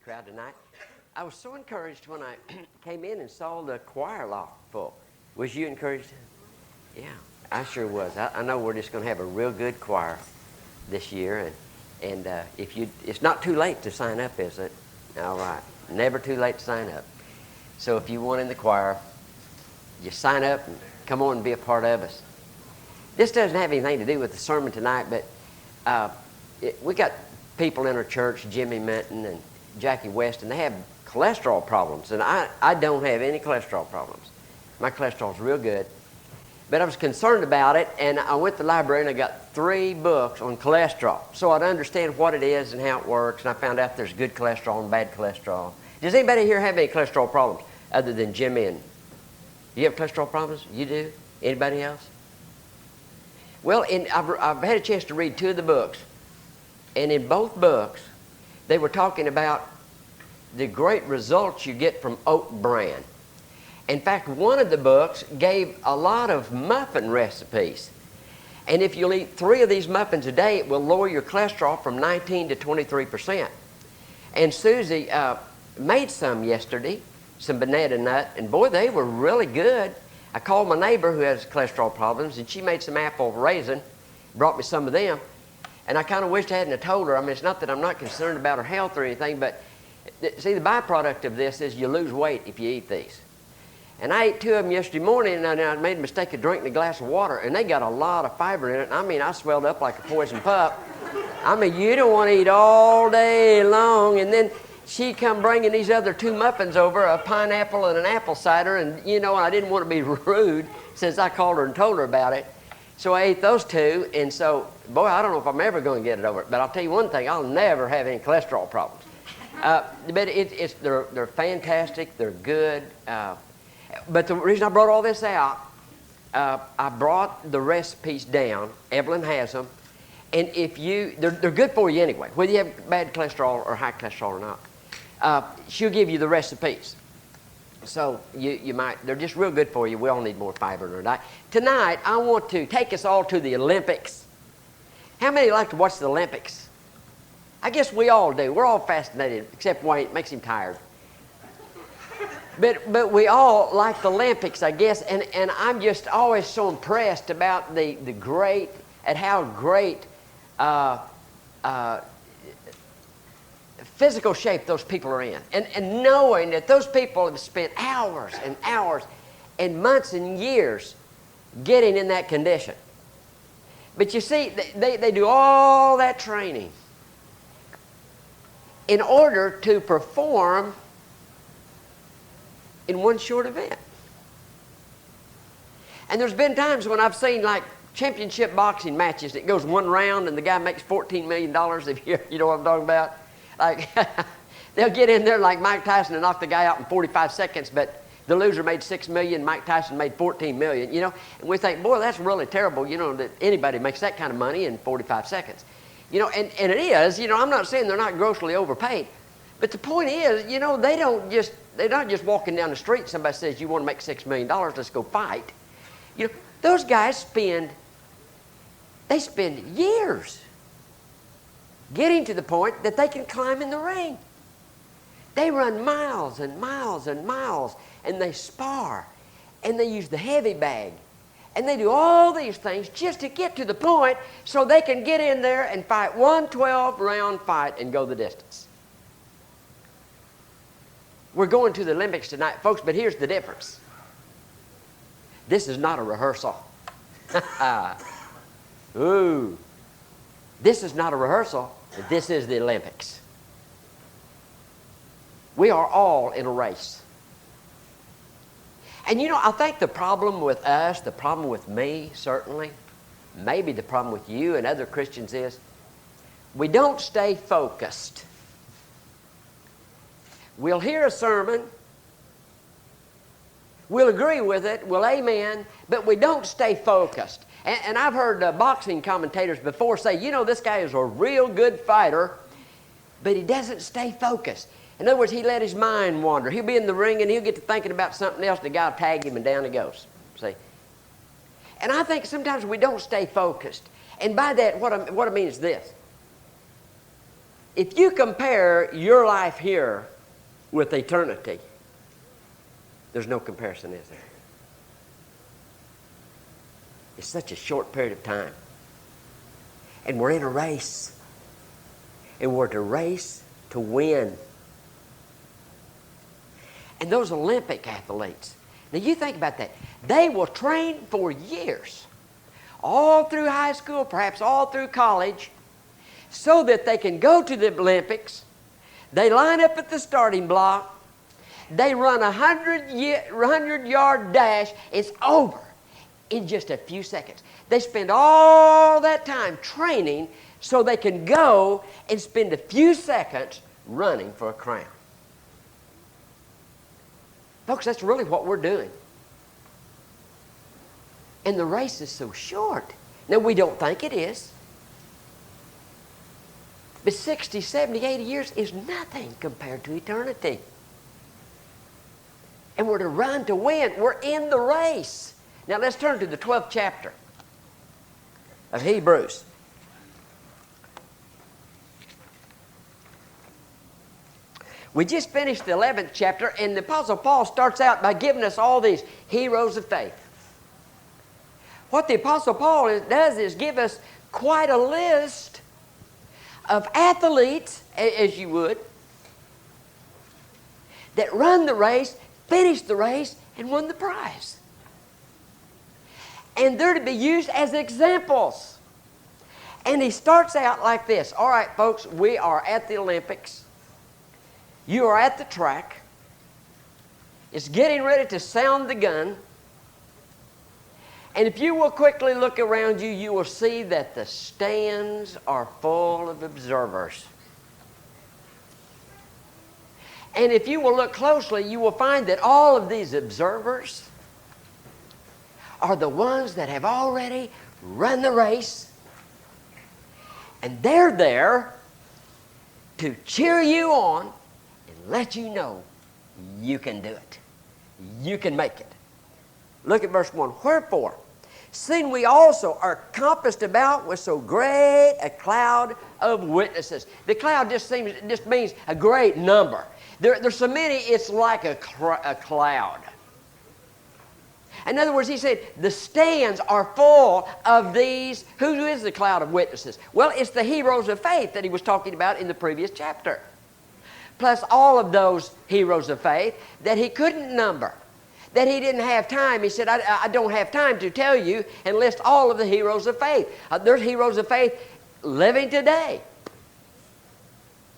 crowd tonight. I was so encouraged when I came in and saw the choir loft full. Was you encouraged? Yeah, I sure was. I know we're just going to have a real good choir this year, and if you, it's not too late to sign up, is it? All right, never too late to sign up. So if you want in the choir, you sign up and come on and be a part of us. This doesn't have anything to do with the sermon tonight, but we got people in our church, Jimmy Minton and Jackie West, and they have cholesterol problems, and I don't have any cholesterol problems. My cholesterol's real good. But I was concerned about it, and I went to the library and I got 3 books on cholesterol, so I'd understand what it is and how it works, and I found out there's good cholesterol and bad cholesterol. Does anybody here have any cholesterol problems other than Jimmy? And do you have cholesterol problems? You do? Anybody else? Well, I've had a chance to read 2 of the books, and in both books, they were talking about the great results you get from oat bran. In fact, one of the books gave a lot of muffin recipes. And if you'll eat 3 of these muffins a day, it will lower your cholesterol from 19 to 23%. And Susie made some yesterday, some banana nut, and boy, they were really good. I called my neighbor who has cholesterol problems, and she made some apple raisin, brought me some of them. And I kind of wished I hadn't told her. I mean, it's not that I'm not concerned about her health or anything, but see, the byproduct of this is you lose weight if you eat these. And I ate 2 of them yesterday morning, and I made a mistake of drinking a glass of water, and they got a lot of fiber in it. I mean, I swelled up like a poison pup. I mean, you don't want to eat all day long. And then she come bringing these other 2 muffins over, a pineapple and an apple cider, and you know, I didn't want to be rude since I called her and told her about it. So I ate those 2, and so, boy, I don't know if I'm ever going to get it over it, but I'll tell you one thing, I'll never have any cholesterol problems. But they're fantastic, they're good. But the reason I brought all this out, I brought the recipes down. Evelyn has them. And if they're good for you anyway, whether you have bad cholesterol or high cholesterol or not. She'll give you the recipes. So you might, they're just real good for you. We all need more fiber in our diet. Tonight, I want to take us all to the Olympics. How many like to watch the Olympics? I guess we all do. We're all fascinated, except Wayne. It makes him tired. But we all like the Olympics, I guess, and I'm just always so impressed about how great physical shape those people are in. And knowing that those people have spent hours and hours and months and years getting in that condition. But you see, they do all that training in order to perform in one short event. And there's been times when I've seen like championship boxing matches that goes 1 round and the guy makes $14 million if you know what I'm talking about. Like they'll get in there like Mike Tyson and knock the guy out in 45 seconds, but the loser made $6 million, Mike Tyson made $14 million, you know. And we think, boy, that's really terrible, you know, that anybody makes that kind of money in 45 seconds. You know, and it is, you know, I'm not saying they're not grossly overpaid. But the point is, you know, they're not just walking down the street, somebody says, you want to make $6 million, let's go fight. You know, those guys spend years getting to the point that they can climb in the ring. They run miles and miles and miles, and they spar, and they use the heavy bag, and they do all these things just to get to the point so they can get in there and fight one 12-round fight and go the distance. We're going to the Olympics tonight, folks, but here's the difference. This is not a rehearsal. Ooh. This is not a rehearsal. This is the Olympics. We are all in a race. And you know, I think the problem with us, the problem with me, certainly, maybe the problem with you and other Christians is we don't stay focused. We'll hear a sermon, we'll agree with it, we'll amen, but we don't stay focused. And I've heard boxing commentators before say, you know, this guy is a real good fighter, but he doesn't stay focused. In other words, he let his mind wander. He'll be in the ring and he'll get to thinking about something else, the guy will tag him and down he goes. See? And I think sometimes we don't stay focused. And by that, what I mean is this. if you compare your life here with eternity, there's no comparison, is there? It's such a short period of time. And we're in a race. And we're to race to win. And those Olympic athletes, now you think about that. They will train for years, all through high school, perhaps all through college, so that they can go to the Olympics. They line up at the starting block. They run a 100-yard dash. It's over in just a few seconds. They spend all that time training so they can go and spend a few seconds running for a crown. Folks, that's really what we're doing. And the race is so short. Now, we don't think it is. But 60, 70, 80 years is nothing compared to eternity. And we're to run to win. We're in the race. Now let's turn to the 12th chapter of Hebrews. We just finished the 11th chapter, and the Apostle Paul starts out by giving us all these heroes of faith. What the Apostle Paul does is give us quite a list of athletes, as you would, that run the race, finished the race, and won the prize. And they're to be used as examples. And he starts out like this. All right, folks, we are at the Olympics. You are at the track. It's getting ready to sound the gun. And if you will quickly look around you, you will see that the stands are full of observers. And if you will look closely, you will find that all of these observers are the ones that have already run the race. And they're there to cheer you on and let you know you can do it. You can make it. Look at verse 1. Wherefore, seeing we also are compassed about with so great a cloud of witnesses. The cloud just means a great number. There's so many, it's like a cloud. In other words, he said, the stands are full of these. Who is the cloud of witnesses? Well, it's the heroes of faith that he was talking about in the previous chapter. Plus all of those heroes of faith that he couldn't number, that he didn't have time. He said, I don't have time to tell you and list all of the heroes of faith. There's heroes of faith living today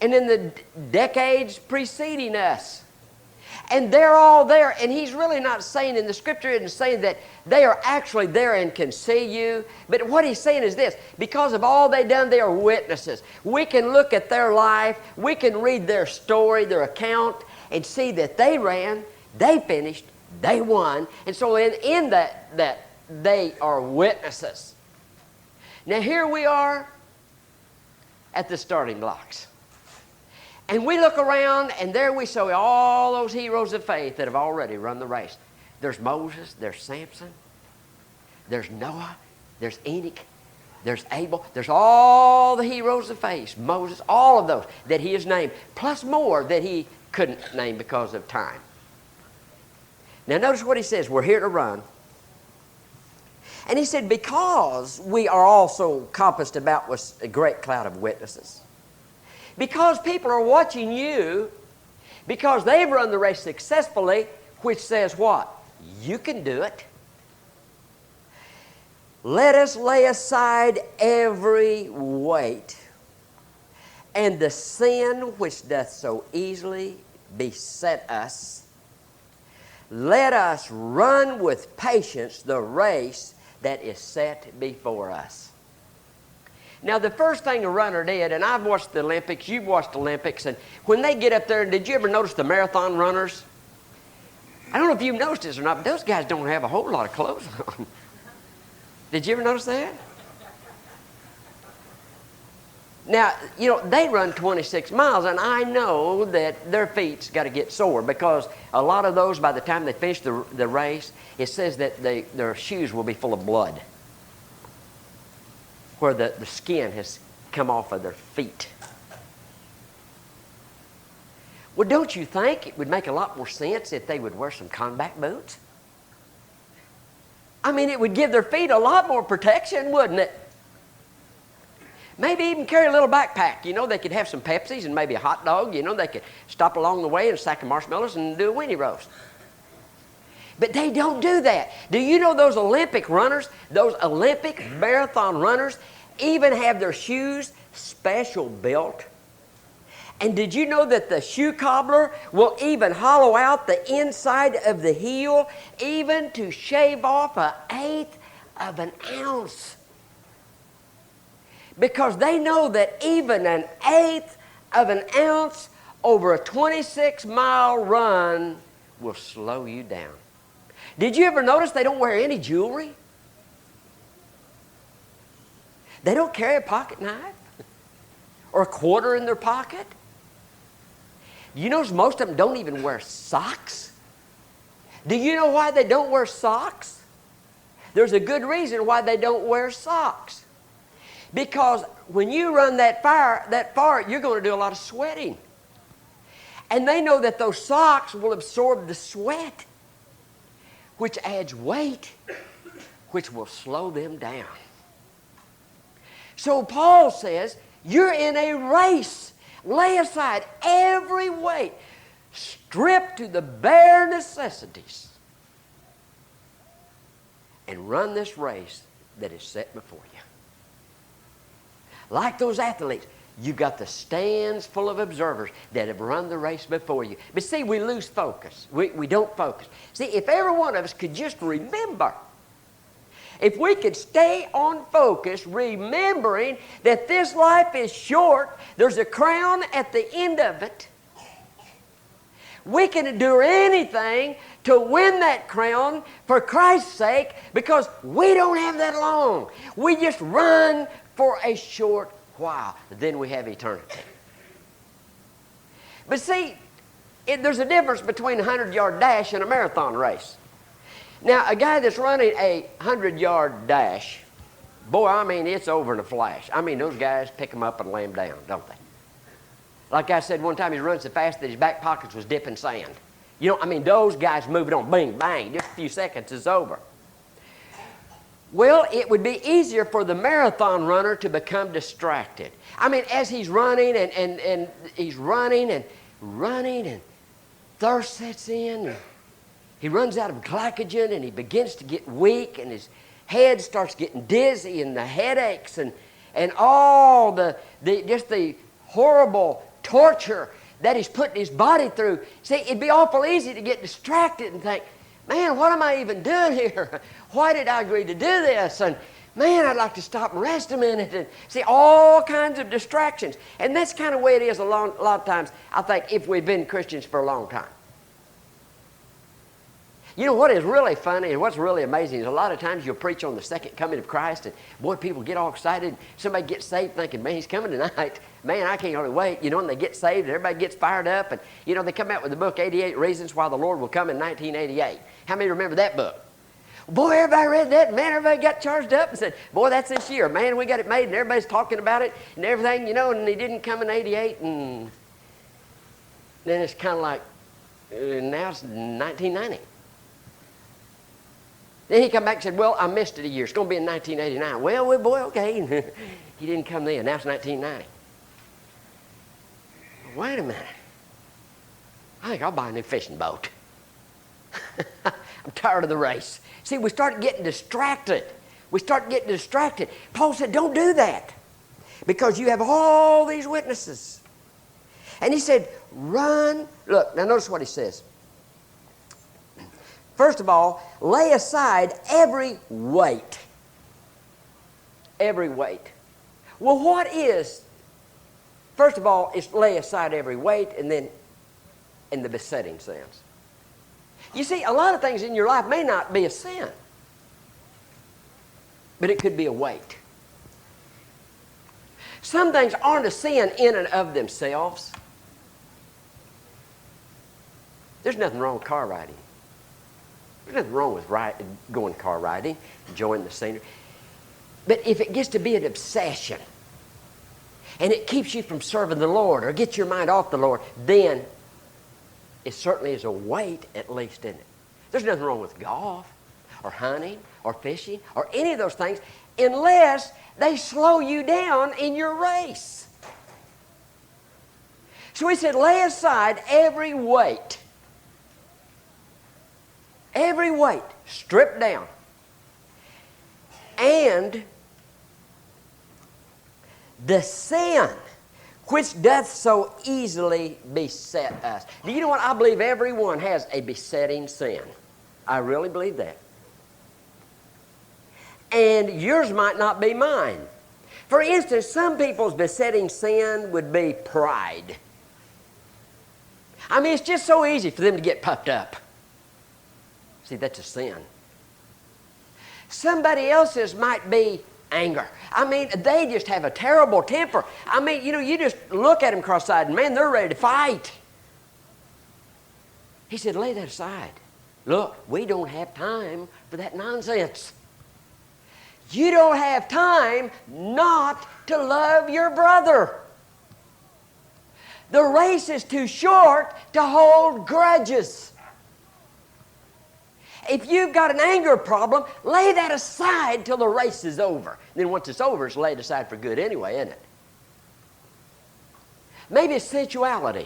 and in the decades preceding us. And they're all there. And he's really not saying in the scripture, isn't saying that they are actually there and can see you. But what he's saying is this: because of all they've done, they are witnesses. We can look at their life, we can read their story, their account, and see that they ran, they finished, they won. And so in that they are witnesses. Now here we are at the starting blocks. And we look around, and there we saw all those heroes of faith that have already run the race. There's Moses, there's Samson, there's Noah, there's Enoch, there's Abel. There's all the heroes of faith, Moses, all of those that he has named, plus more that he couldn't name because of time. Now notice what he says, we're here to run. And he said, because we are also compassed about with a great cloud of witnesses. Because people are watching you, because they've run the race successfully, which says what? You can do it. Let us lay aside every weight and the sin which doth so easily beset us. Let us run with patience the race that is set before us. Now, the first thing a runner did, and I've watched the Olympics, you've watched the Olympics, and when they get up there, did you ever notice the marathon runners? I don't know if you've noticed this or not, but those guys don't have a whole lot of clothes on. Did you ever notice that? Now, you know, they run 26 miles, and I know that their feet's got to get sore because a lot of those, by the time they finish the race, it says that their shoes will be full of blood, where the skin has come off of their feet. Well, don't you think it would make a lot more sense if they would wear some combat boots? I mean, it would give their feet a lot more protection, wouldn't it? Maybe even carry a little backpack. You know, they could have some Pepsis and maybe a hot dog. You know, they could stop along the way and a sack of marshmallows and do a weenie roast. But they don't do that. Do you know those Olympic runners, those Olympic marathon runners, even have their shoes special built? And did you know that the shoe cobbler will even hollow out the inside of the heel, even to shave off 1/8 of an ounce? Because they know that even 1/8 of an ounce over a 26-mile run will slow you down. Did you ever notice they don't wear any jewelry? They don't carry a pocket knife or a quarter in their pocket. You notice most of them don't even wear socks? Do you know why they don't wear socks? There's a good reason why they don't wear socks. Because when you run that far, you're going to do a lot of sweating. And they know that those socks will absorb the sweat, which adds weight, which will slow them down. So Paul says, you're in a race. Lay aside every weight. Strip to the bare necessities. And run this race that is set before you. Like those athletes, you've got the stands full of observers that have run the race before you. But see, we lose focus. We don't focus. See, if every one of us could just remember, if we could stay on focus, remembering that this life is short, there's a crown at the end of it. We can endure anything to win that crown for Christ's sake, because we don't have that long. We just run for a short while. Then we have eternity. But see, there's a difference between a 100-yard dash and a marathon race. Now, a guy that's running a 100-yard dash, boy, I mean, it's over in a flash. I mean, those guys pick them up and lay them down, don't they? Like I said one time, he runs so fast that his back pockets was dipping sand. You know, I mean, those guys move it on, bing, bang, just a few seconds is over. Well, it would be easier for the marathon runner to become distracted. I mean, as he's running and he's running and thirst sets in, and he runs out of glycogen and he begins to get weak and his head starts getting dizzy and the headaches and all the horrible torture that he's putting his body through. See, it'd be awful easy to get distracted and think, man, what am I even doing here? Why did I agree to do this? And man, I'd like to stop and rest a minute. And see, all kinds of distractions. And that's kind of the way it is a lot of times, I think, if we've been Christians for a long time. You know what is really funny and what's really amazing is a lot of times you'll preach on the second coming of Christ, and boy, people get all excited. Somebody gets saved thinking, man, he's coming tonight. Man, I can't hardly wait. You know, and they get saved and everybody gets fired up. And, you know, they come out with the book, 88 Reasons Why the Lord Will Come in 1988. How many remember that book? Boy, everybody read that. Man, everybody got charged up and said, boy, that's this year. Man, we got it made, and everybody's talking about it and everything, you know, and he didn't come in 88. And then it's kind of like, now it's 1990. Then he come back and said, well, I missed it a year. It's going to be in 1989. Well, boy, okay. He didn't come then. Now it's 1990. Wait a minute. I think I'll buy a new fishing boat. I'm tired of the race. See, we start getting distracted. Paul said, don't do that, because you have all these witnesses. And he said, run. Look, now notice what he says. First of all, lay aside every weight. Every weight. Well, what is, first of all, it's lay aside every weight, and then in the besetting sense. You see, a lot of things in your life may not be a sin, but it could be a weight. Some things aren't a sin in and of themselves. There's nothing wrong with car riding. There's nothing wrong with going car riding, enjoying the scenery. But if it gets to be an obsession, and it keeps you from serving the Lord or gets your mind off the Lord, then it certainly is a weight, at least, in it. There's nothing wrong with golf or hunting or fishing or any of those things unless they slow you down in your race. So he said, lay aside every weight. Every weight, stripped down. And the sin which doth so easily beset us. Do you know what? I believe everyone has a besetting sin. I really believe that. And yours might not be mine. For instance, some people's besetting sin would be pride. I mean, it's just so easy for them to get puffed up. See, that's a sin. Somebody else's might be anger. I mean, they just have a terrible temper. I mean, you just look at them cross-eyed and, man, they're ready to fight. He said, lay that aside. Look, we don't have time for that nonsense. You don't have time not to love your brother. The race is too short to hold grudges. If you've got an anger problem, lay that aside till the race is over. Then once it's over, it's laid aside for good anyway, isn't it? Maybe it's sensuality.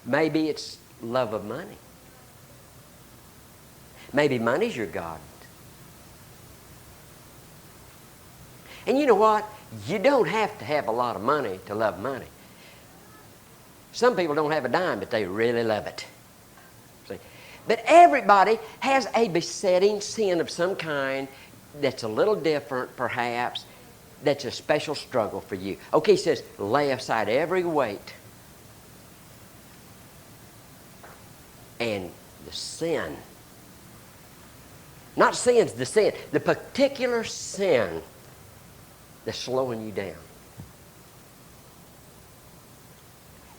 Maybe it's love of money. Maybe money's your God. And you know what? You don't have to have a lot of money to love money. Some people don't have a dime, but they really love it. See? But everybody has a besetting sin of some kind that's a little different, perhaps, that's a special struggle for you. Okay, he says, lay aside every weight and the sin. Not sins, the sin. The particular sin that's slowing you down.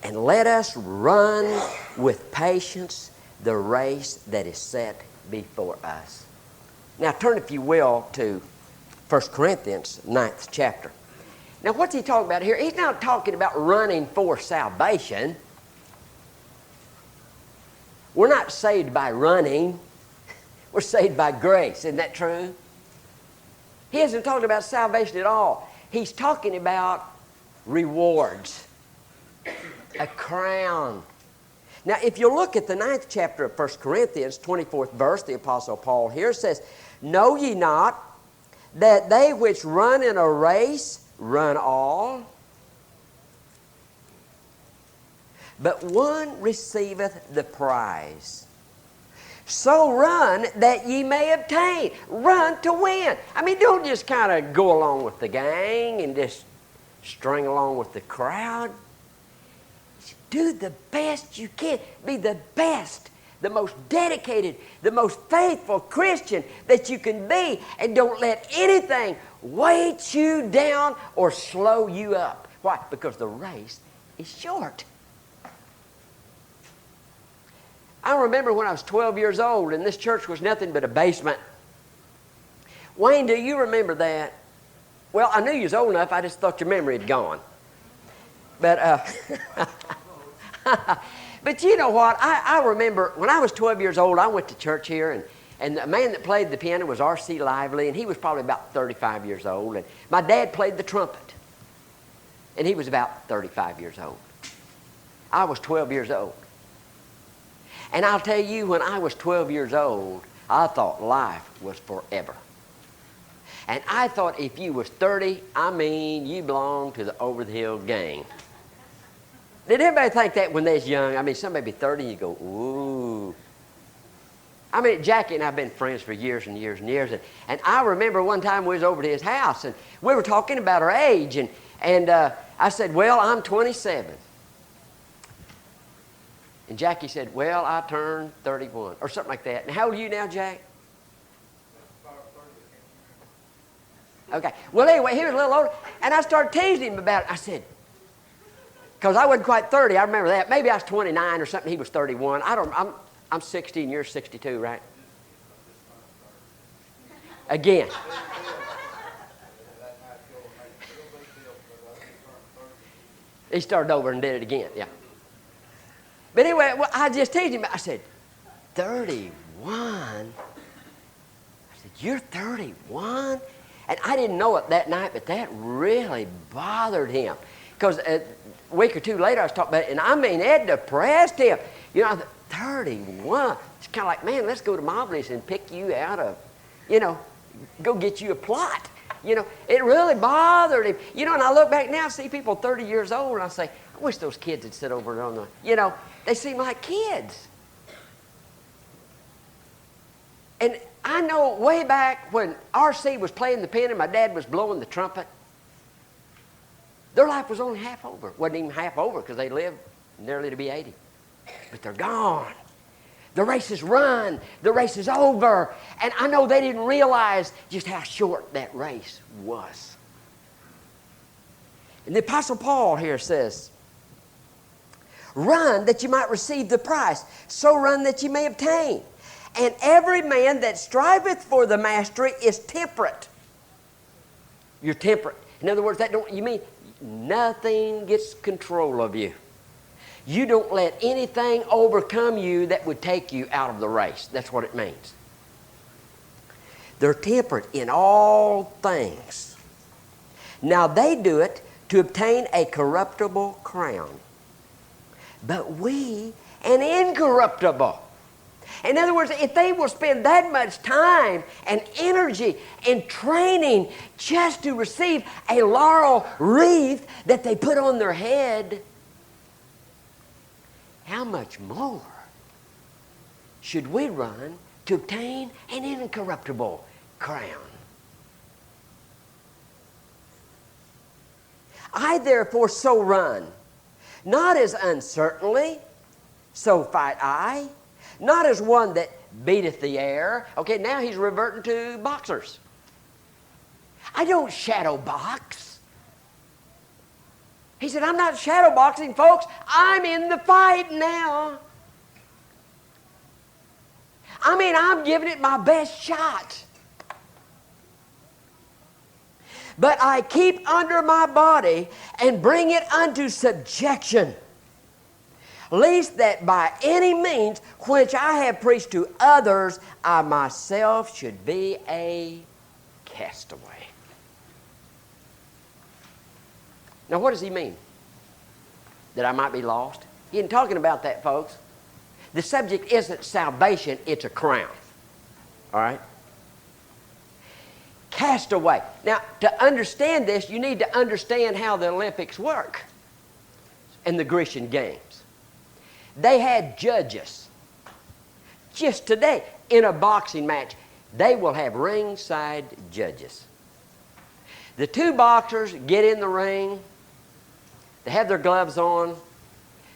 And let us run with patience the race that is set before us. Now turn, if you will, to 1 Corinthians 9th chapter. Now what's he talking about here? He's not talking about running for salvation. We're not saved by running. We're saved by grace. Isn't that true? He isn't talking about salvation at all. He's talking about rewards. A crown. Now, if you look at the 9th chapter of 1 Corinthians, 24th verse, the Apostle Paul here says, know ye not that they which run in a race run all, but one receiveth the prize. So run that ye may obtain. Run to win. I mean, don't just kind of go along with the gang and just string along with the crowd. Do the best you can. Be the best, the most dedicated, the most faithful Christian that you can be. And don't let anything weight you down or slow you up. Why? Because the race is short. I remember when I was 12 years old and this church was nothing but a basement. Wayne, do you remember that? Well, I knew you was old enough. I just thought your memory had gone. But but you know what? I remember when I was 12 years old, I went to church here, and the man that played the piano was R.C. Lively, and he was probably about 35 years old. And my dad played the trumpet, and he was about 35 years old. I was 12 years old. And I'll tell you, when I was 12 years old, I thought life was forever. And I thought if you was 30, I mean, you belonged to the over-the-hill gang. Did everybody think that when they was young? I mean, somebody be 30 and you go, ooh. I mean, Jackie and I have been friends for years and years and years. And I remember one time we was over to his house and we were talking about our age. And I said, well, I'm 27. And Jackie said, well, I turned 31, or something like that. And how old are you now, Jack? Okay. Well, anyway, he was a little older. And I started teasing him about it. I said, because I wasn't quite 30, I remember that. Maybe I was 29 or something, he was 31. I'm 60 and you're 62, right? Again. He started over and did it again, yeah. But anyway, well, I just teased him. I said, 31? I said, you're 31? And I didn't know it that night, but that really bothered him. Because a week or two later, I was talking about it, and I mean, it depressed him. You know, I thought, 31? It's kind of like, man, let's go to Mobley's and pick you out of, go get you a plot. It really bothered him. And I look back now, see people 30 years old, and I say, I wish those kids would sit over on the, they seem like kids. And I know way back when R.C. was playing the piano and my dad was blowing the trumpet, their life was only half over. Wasn't even half over because they lived nearly to be 80. But they're gone. The race is run. The race is over. And I know they didn't realize just how short that race was. And the Apostle Paul here says, run that you might receive the prize. So run that you may obtain. And every man that striveth for the mastery is temperate. You're temperate. In other words, you mean nothing gets control of you. You don't let anything overcome you that would take you out of the race. That's what it means. They're temperate in all things. Now they do it to obtain a corruptible crown, but we an incorruptible. In other words, if they will spend that much time and energy and training just to receive a laurel wreath that they put on their head, how much more should we run to obtain an incorruptible crown? I therefore so run, not as uncertainly, so fight I, not as one that beateth the air. Okay, now he's reverting to boxers. I don't shadow box. He said, I'm not shadow boxing, folks. I'm in the fight now. I mean, I'm giving it my best shot. But I keep under my body and bring it unto subjection, lest that by any means which I have preached to others, I myself should be a castaway. Now, what does he mean? That I might be lost? He isn't talking about that, folks. The subject isn't salvation, it's a crown. All right? Castaway. Now, to understand this, you need to understand how the Olympics work and the Grecian Games. They had judges. Just today, in a boxing match, they will have ringside judges. The two boxers get in the ring. They have their gloves on.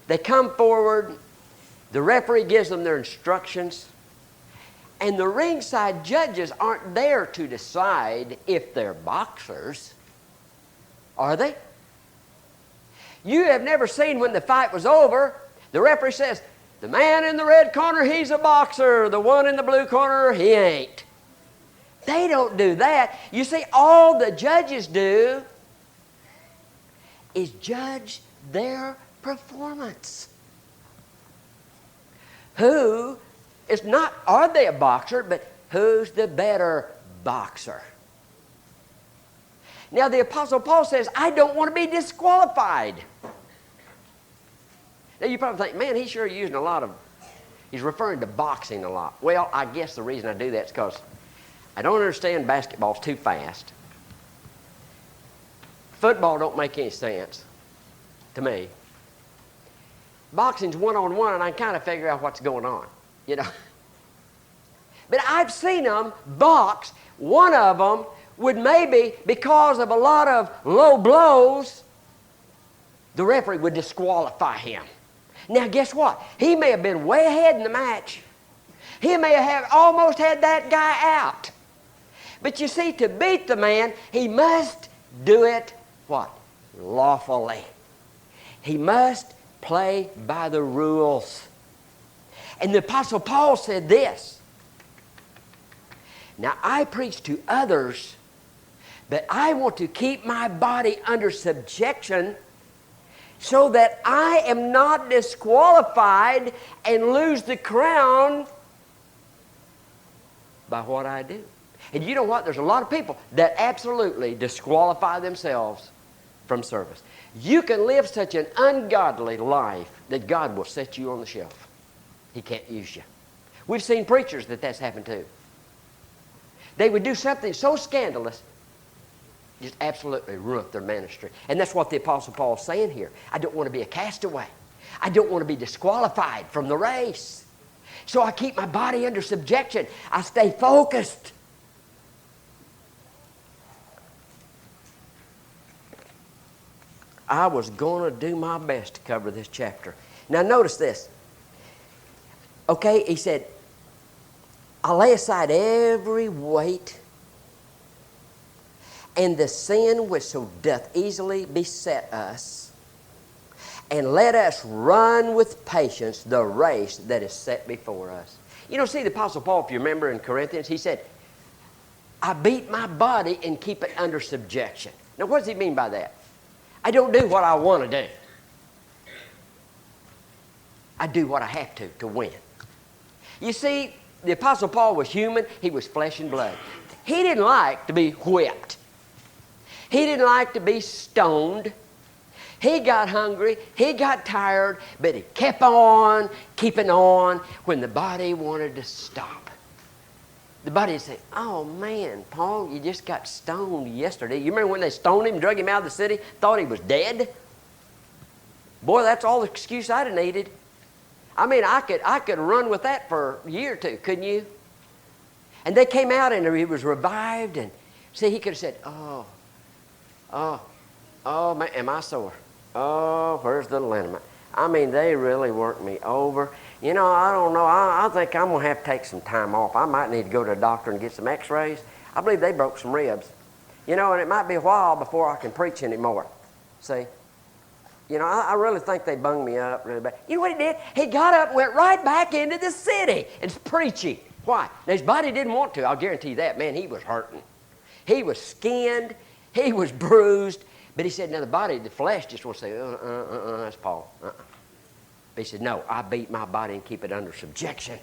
They come forward. The referee gives them their instructions. And the ringside judges aren't there to decide if they're boxers, are they? You have never seen when the fight was over, the referee says, the man in the red corner, he's a boxer. The one in the blue corner, he ain't. They don't do that. You see, all the judges do is judge their performance. Who is not, are they a boxer, but who's the better boxer? Now the Apostle Paul says, I don't want to be disqualified. Now you probably think, man, he's sure using a lot of, he's referring to boxing a lot. Well, I guess the reason I do that is because I don't understand basketballs too fast. Football don't make any sense to me. Boxing's one-on-one, and I can kind of figure out what's going on, you know. But I've seen them box. One of them would maybe, because of a lot of low blows, the referee would disqualify him. Now, guess what? He may have been way ahead in the match. He may have almost had that guy out. But you see, to beat the man, he must do it, what? Lawfully. He must play by the rules. And the Apostle Paul said this, now I preach to others, but I want to keep my body under subjection, so that I am not disqualified and lose the crown by what I do. And you know what? There's a lot of people that absolutely disqualify themselves from service. You can live such an ungodly life that God will set you on the shelf. He can't use you. We've seen preachers that's happened to. They would do something so scandalous, just absolutely ruin their ministry. And that's what the Apostle Paul's saying here. I don't want to be a castaway. I don't want to be disqualified from the race. So I keep my body under subjection. I stay focused. I was going to do my best to cover this chapter. Now notice this. Okay, he said, I lay aside every weight and the sin which so doth easily beset us, and let us run with patience the race that is set before us. You know, see the Apostle Paul, if you remember in Corinthians, he said, I beat my body and keep it under subjection. Now what does he mean by that? I don't do what I want to do. I do what I have to win. You see, the Apostle Paul was human. He was flesh and blood. He didn't like to be whipped. He didn't like to be stoned. He got hungry. He got tired. But he kept on keeping on when the body wanted to stop. The body would say, oh man, Paul, you just got stoned yesterday. You remember when they stoned him, drug him out of the city, thought he was dead? Boy, that's all the excuse I'd have needed. I mean, I could run with that for a year or two, couldn't you? And they came out and he was revived. And see, he could have said, oh, man, am I sore? Oh, where's the liniment? I mean, they really worked me over. You know, I don't know. I think I'm going to have to take some time off. I might need to go to a doctor and get some x-rays. I believe they broke some ribs. You know, and it might be a while before I can preach anymore. See? You know, I really think they bunged me up really bad. You know what he did? He got up and went right back into the city and preaching. Why? Now, his body didn't want to. I'll guarantee you that. Man, he was hurting. He was skinned. He was bruised. But he said, now the body, the flesh just wants to say, that's Paul. But he said, no, I beat my body and keep it under subjection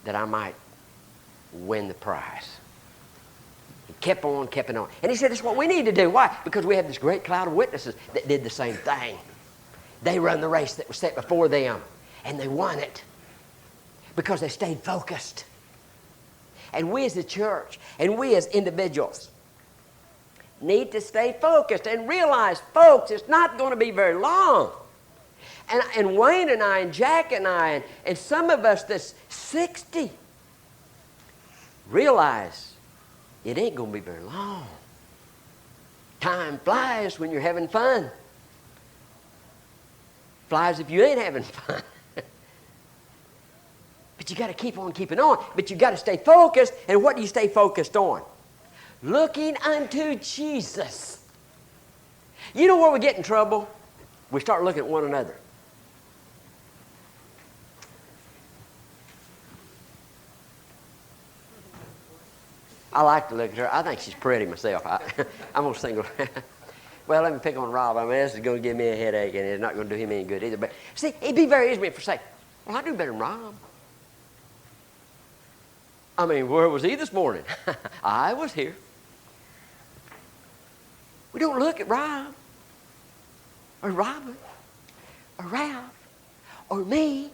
that I might win the prize. He kept on, kept on. And he said, that's what we need to do. Why? Because we have this great cloud of witnesses that did the same thing. They run the race that was set before them, and they won it because they stayed focused. And we as the church, and we as individuals, need to stay focused and realize, folks, it's not going to be very long. And Wayne and I and Jack and I and some of us that's 60 realize it ain't going to be very long. Time flies when you're having fun. Flies if you ain't having fun. But you got to keep on keeping on. But you got to stay focused. And what do you stay focused on? Looking unto Jesus. You know where we get in trouble? We start looking at one another. I like to look at her. I think she's pretty myself. I'm going to single. Well, let me pick on Rob. I mean, this is going to give me a headache, and it's not going to do him any good either. But see, it'd be very easy for me to say, well, I do better than Rob. I mean, where was he this morning? I was here. We don't look at Rob or Robert or Ralph or me.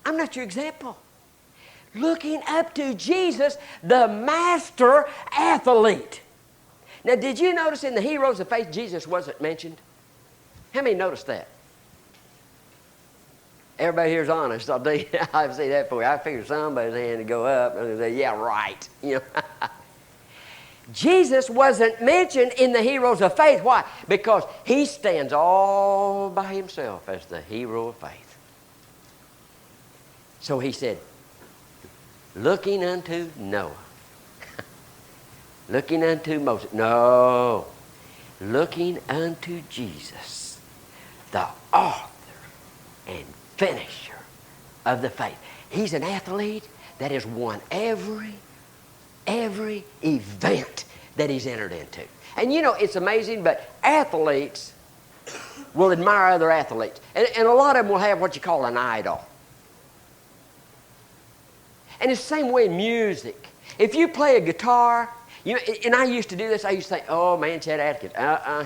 I'm not your example. Looking up to Jesus, the master athlete. Now, did you notice in the heroes of faith, Jesus wasn't mentioned? How many noticed that? Everybody here's honest. I'll tell you, I've seen that for you. I figured somebody's hand to go up and say, yeah, right. You know. Jesus wasn't mentioned in the heroes of faith. Why? Because he stands all by himself as the hero of faith. So he said, looking unto Noah. Looking unto Moses. No. Looking unto Jesus, the author and finisher of the faith. He's an athlete that has won every event that he's entered into. And you know, it's amazing, but athletes will admire other athletes. And a lot of them will have what you call an idol. And it's the same way in music. If you play a guitar, and I used to do this, I used to think, oh man, Chet Atkins,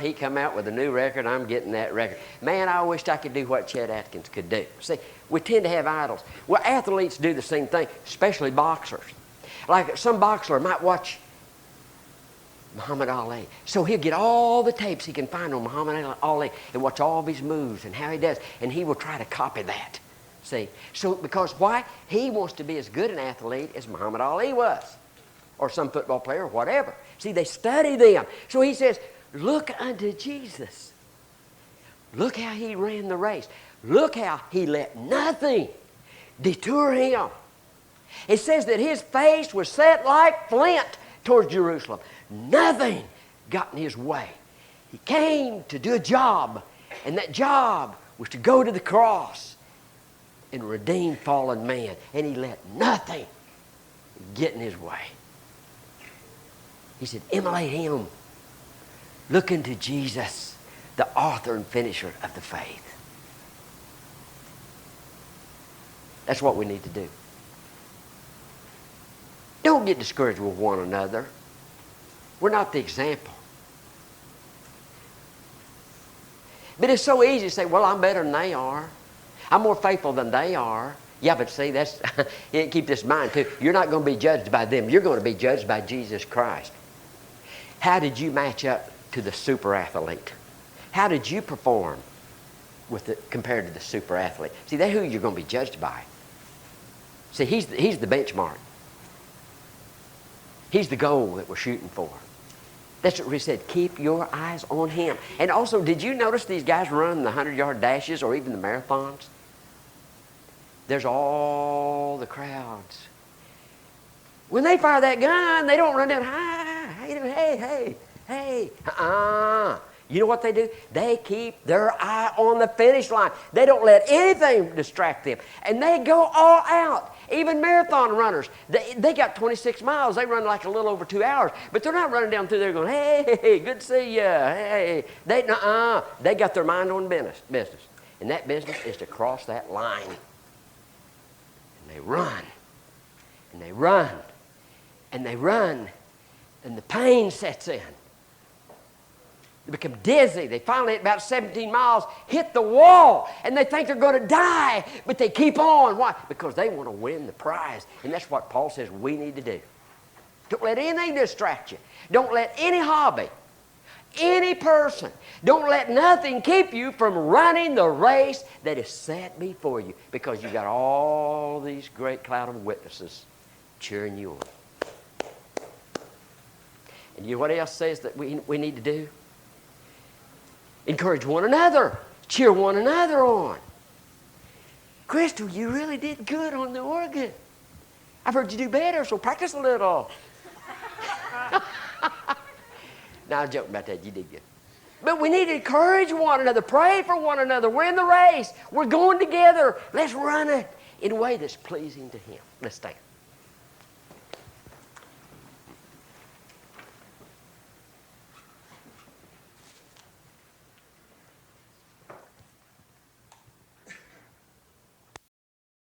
he come out with a new record, I'm getting that record. Man, I wished I could do what Chet Atkins could do. See, we tend to have idols. Well, athletes do the same thing, especially boxers. Like some boxer might watch Muhammad Ali. So he'll get all the tapes he can find on Muhammad Ali and watch all of his moves and how he does, and he will try to copy that. See, so because why? He wants to be as good an athlete as Muhammad Ali was, or some football player, or whatever. See, they study them. So he says, look unto Jesus. Look how he ran the race. Look how he let nothing deter him. It says that his face was set like flint towards Jerusalem. Nothing got in his way. He came to do a job, and that job was to go to the cross and redeem fallen man. And he let nothing get in his way. He said, emulate him. Look into Jesus, the author and finisher of the faith. That's what we need to do. Don't get discouraged with one another. We're not the example. But it's so easy to say, well, I'm better than they are. I'm more faithful than they are. Yeah, but see, that's keep this in mind too. You're not going to be judged by them. You're going to be judged by Jesus Christ. How did you match up to the super athlete? How did you perform compared to the super athlete? See, that's who you're going to be judged by. See, he's the benchmark. He's the goal that we're shooting for. That's what we said. Keep your eyes on him. And also, did you notice these guys run the 100-yard dashes or even the marathons? There's all the crowds. When they fire that gun, they don't run down, hey. You know what they do? They keep their eye on the finish line. They don't let anything distract them. And they go all out. Even marathon runners, they got 26 miles. They run like a little over 2 hours. But they're not running down through there going, hey, good to see you. Hey. They got their mind on business. And that business is to cross that line. And they run. And they run. And they run. And the pain sets in. They become dizzy. They finally, at about 17 miles, hit the wall. And they think they're going to die. But they keep on. Why? Because they want to win the prize. And that's what Paul says we need to do. Don't let anything distract you. Don't let any hobby, any person, don't let nothing keep you from running the race that is set before you. Because you've got all these great cloud of witnesses cheering you on. And you know what else says that we need to do? Encourage one another. Cheer one another on. Crystal, you really did good on the organ. I've heard you do better, so practice a little. No, I'm joking about that. You did good. But we need to encourage one another. Pray for one another. We're in the race. We're going together. Let's run it in a way that's pleasing to him. Let's stand.